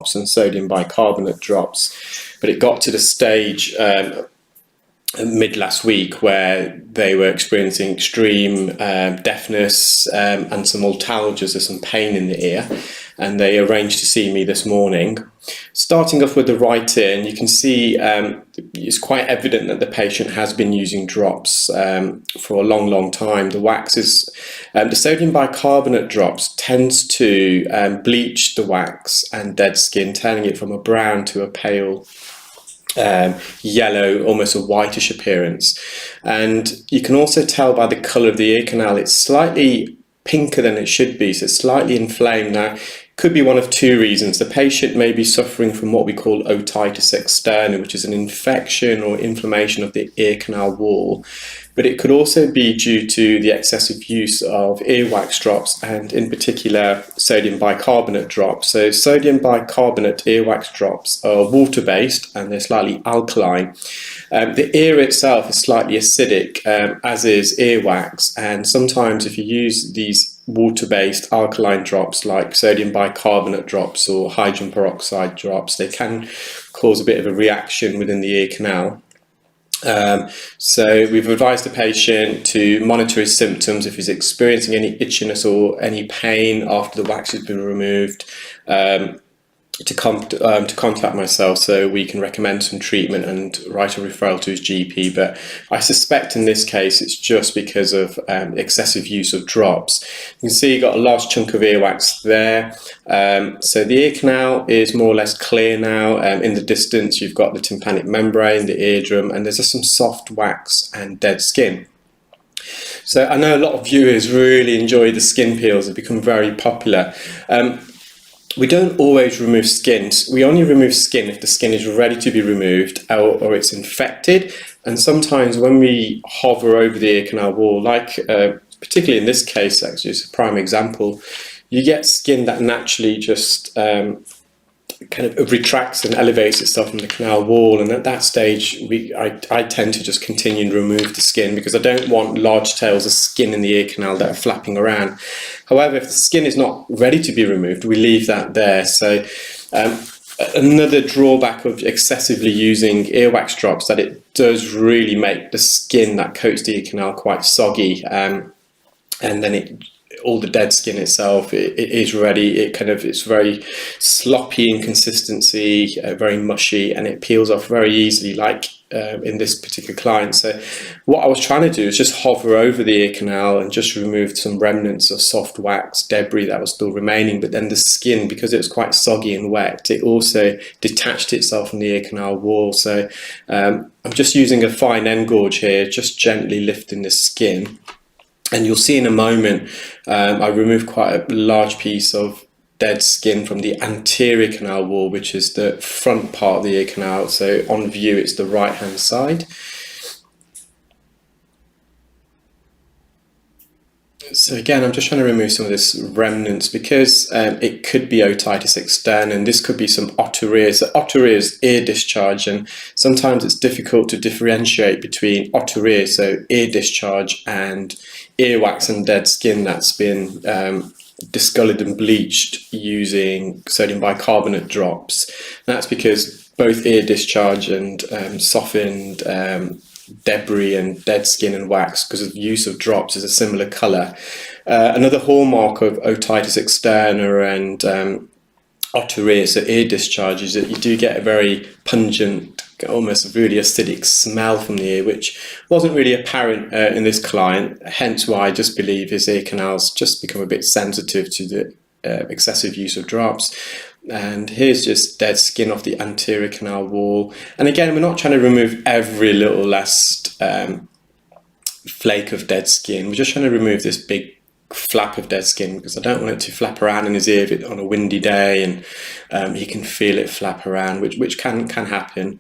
drops and sodium bicarbonate drops, but it got to the stage mid last week where they were experiencing extreme deafness and some otalgia, so some pain in the ear, and they arranged to see me this morning. Starting off with the right ear, and you can see it's quite evident that the patient has been using drops for a long time. The wax is, the sodium bicarbonate drops tends to bleach the wax and dead skin, turning it from a brown to a pale yellow, almost a whitish appearance. And you can also tell by the colour of the ear canal, it's slightly pinker than it should be, so it's slightly inflamed. Now, could be one of two reasons. The patient may be suffering from what we call otitis externa, which is an infection or inflammation of the ear canal wall. But it could also be due to the excessive use of earwax drops, and in particular sodium bicarbonate drops. So sodium bicarbonate earwax drops are water-based and they're slightly alkaline. The ear itself is slightly acidic, as is earwax, and sometimes if you use these water-based alkaline drops like sodium bicarbonate drops or hydrogen peroxide drops, they can cause a bit of a reaction within the ear canal. So we've advised the patient to monitor his symptoms. If he's experiencing any itchiness or any pain after the wax has been removed, to contact myself so we can recommend some treatment and write a referral to his GP. But I suspect in this case it's just because of excessive use of drops. You can see you've got a large chunk of earwax there. So the ear canal is more or less clear now. In the distance you've got the tympanic membrane, the eardrum, and there's just some soft wax and dead skin. So I know a lot of viewers really enjoy the skin peels. They've become very popular. We don't always remove skin. We only remove skin if the skin is ready to be removed or it's infected. And sometimes when we hover over the ear canal wall, like particularly in this case, actually, it's a prime example, you get skin that naturally just kind of retracts and elevates itself from the canal wall, and at that stage I tend to just continue to remove the skin because I don't want large tails of skin in the ear canal that are flapping around. However, if the skin is not ready to be removed, we leave that there. So another drawback of excessively using earwax drops, that it does really make the skin that coats the ear canal quite soggy, and then all the dead skin itself, it is ready. It's very sloppy in consistency, very mushy, and it peels off very easily, like in this particular client. So what I was trying to do is just hover over the ear canal and just remove some remnants of soft wax debris that was still remaining. But then the skin, because it was quite soggy and wet, it also detached itself from the ear canal wall. So I'm just using a fine end gauge here, just gently lifting the skin. And you'll see in a moment, I removed quite a large piece of dead skin from the anterior canal wall, which is the front part of the ear canal. So on view, it's the right hand side. So again, I'm just trying to remove some of this remnants because it could be otitis externa, and this could be some otorrhea. So otorrhea is ear discharge, and sometimes it's difficult to differentiate between otorrhea, so ear discharge, and earwax and dead skin that's been discoloured and bleached using sodium bicarbonate drops. That's because both ear discharge and softened debris and dead skin and wax, because of the use of drops, is a similar colour. Another hallmark of otitis externa and otorrhea, so ear discharge, is that you do get a very pungent, almost really acidic smell from the ear, which wasn't really apparent in this client, hence why I just believe his ear canals just become a bit sensitive to the excessive use of drops. And here's just dead skin off the anterior canal wall. And again, we're not trying to remove every little last flake of dead skin. We're just trying to remove this big flap of dead skin because I don't want it to flap around in his ear on a windy day, and he can feel it flap around, which can happen.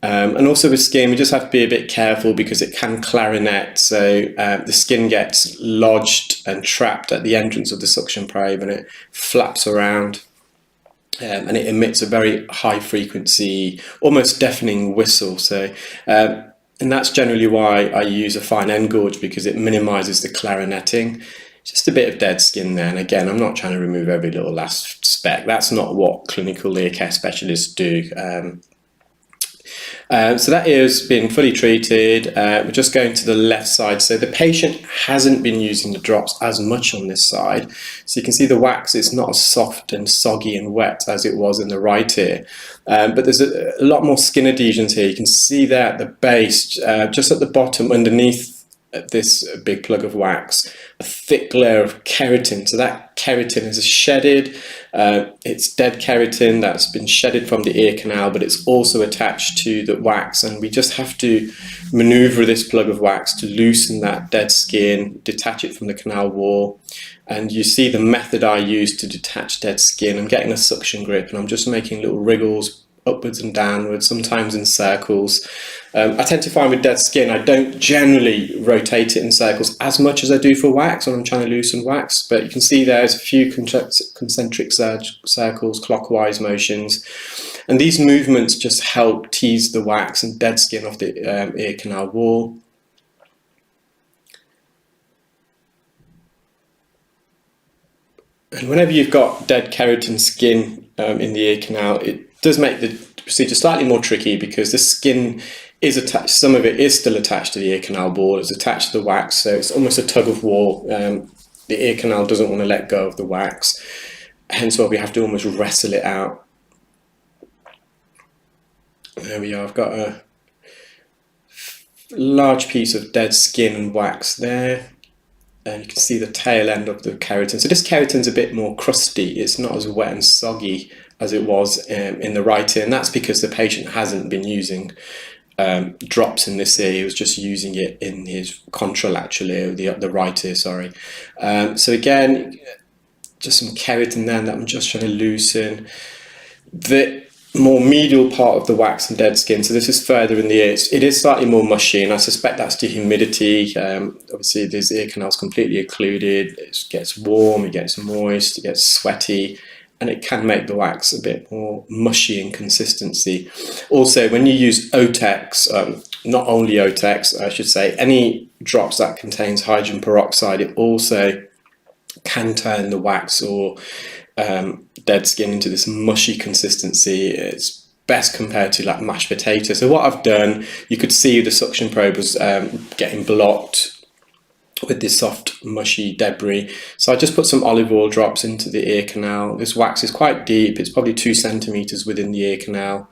And also with skin, we just have to be a bit careful because it can clarinet. So the skin gets lodged and trapped at the entrance of the suction probe, and it flaps around. And it emits a very high frequency, almost deafening whistle. So, and that's generally why I use a fine end gauge, because it minimises the clarineting. just a bit of dead skin there. And again, I'm not trying to remove every little last speck. That's not what clinical ear care specialists do. So that ear has been fully treated. We're just going to the left side. So the patient hasn't been using the drops as much on this side. So you can see the wax is not as soft and soggy and wet as it was in the right ear. But there's a lot more skin adhesions here. You can see there at the base, just at the bottom underneath this big plug of wax, a thick layer of keratin. So that keratin is shedded. It's dead keratin that's been shedded from the ear canal, but it's also attached to the wax, and we just have to maneuver this plug of wax to loosen that dead skin, detach it from the canal wall. And you see the method I use to detach dead skin. I'm getting a suction grip and I'm just making little wriggles upwards and downwards, sometimes in circles. I tend to find with dead skin, I don't generally rotate it in circles as much as I do for wax when I'm trying to loosen wax, but you can see there's a few concentric circles, clockwise motions, and these movements just help tease the wax and dead skin off the ear canal wall. And whenever you've got dead keratin skin in the ear canal, it does make the procedure slightly more tricky because the skin is attached, some of it is still attached to the ear canal wall, it's attached to the wax, so it's almost a tug of war. The ear canal doesn't want to let go of the wax, hence why we have to almost wrestle it out. There we are, I've got a large piece of dead skin and wax there. And you can see the tail end of the keratin. So this keratin's a bit more crusty. It's not as wet and soggy as it was in the right ear. And that's because the patient hasn't been using drops in this ear. He was just using it in his contralateral ear, the right ear, sorry. So again, just some keratin there that I'm just trying to loosen. The more medial part of the wax and dead skin, so this is further in the ear, it is slightly more mushy, and I suspect that's due to humidity. Obviously this ear canal is completely occluded, it gets warm, it gets moist, it gets sweaty, and it can make the wax a bit more mushy in consistency. Also, when you use Otex, not only Otex, I should say, any drops that contains hydrogen peroxide, it also can turn the wax or dead skin into this mushy consistency. It's best compared to like mashed potato. So what I've done, you could see the suction probe was getting blocked with this soft mushy debris. So I just put some olive oil drops into the ear canal. This wax is quite deep, it's probably 2 centimeters within the ear canal.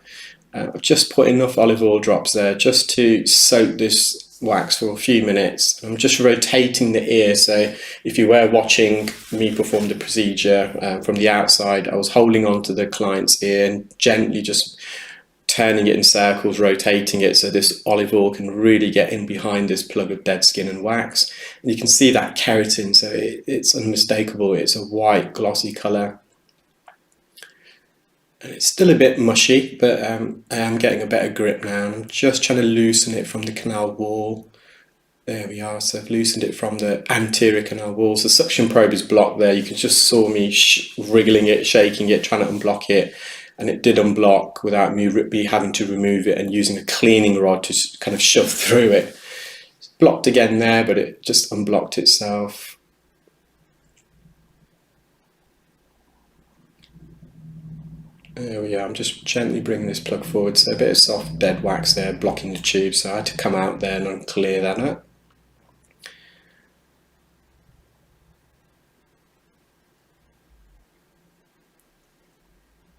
I've just put enough olive oil drops there just to soak this wax for a few minutes. I'm just rotating the ear, so if you were watching me perform the procedure from the outside, I was holding on to the client's ear and gently just turning it in circles, rotating it so this olive oil can really get in behind this plug of dead skin and wax. And you can see that keratin, so it's unmistakable. It's a white glossy colour. And it's still a bit mushy, but I am getting a better grip now. I'm just trying to loosen it from the canal wall. There we are, so I've loosened it from the anterior canal wall. So the suction probe is blocked there. You can just saw me wriggling it, shaking it, trying to unblock it. And it did unblock without me having to remove it and using a cleaning rod to kind of shove through it. It's blocked again there, but it just unblocked itself. There we are, I'm just gently bringing this plug forward, so a bit of soft dead wax there blocking the tube, so I had to come out there and clear that up.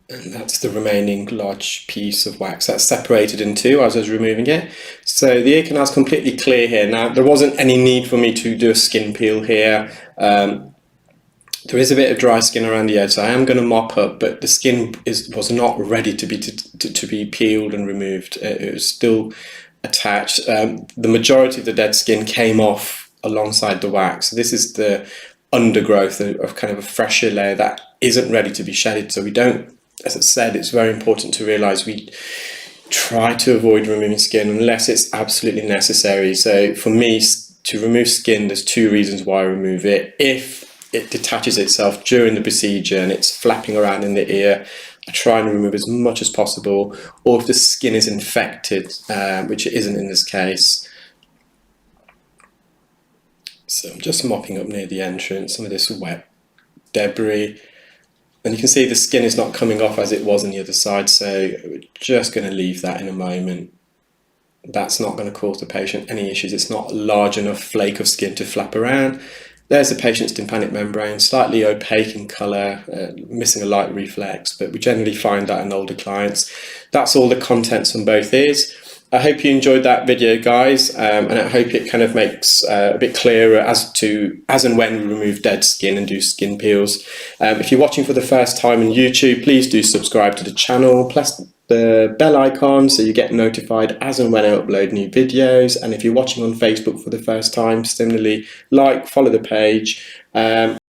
And that's the remaining large piece of wax that's separated in two as I was removing it. So the ear canal is completely clear here. Now, there wasn't any need for me to do a skin peel here. There is a bit of dry skin around the edge, so I am going to mop up, but the skin was not ready to be peeled and removed. It was still attached. The majority of the dead skin came off alongside the wax. This is the undergrowth of kind of a fresher layer that isn't ready to be shedded. So we don't, as I said, it's very important to realise we try to avoid removing skin unless it's absolutely necessary. So for me, to remove skin, there's 2 reasons why I remove it. If it detaches itself during the procedure and it's flapping around in the ear, I try and remove as much as possible. Or if the skin is infected, which it isn't in this case, So I'm just mopping up near the entrance, some of this wet debris. And you can see the skin is not coming off as it was on the other side, so we're just going to leave that in a moment. That's not going to cause the patient any issues. It's not a large enough flake of skin to flap around. There's the patient's tympanic membrane, slightly opaque in colour, missing a light reflex, but we generally find that in older clients. That's all the contents on both ears. I hope you enjoyed that video, guys, and I hope it kind of makes a bit clearer as and when we remove dead skin and do skin peels. If you're watching for the first time on YouTube, please do subscribe to the channel, plus the bell icon so you get notified as and when I upload new videos. And if you're watching on Facebook for the first time, similarly, follow the page.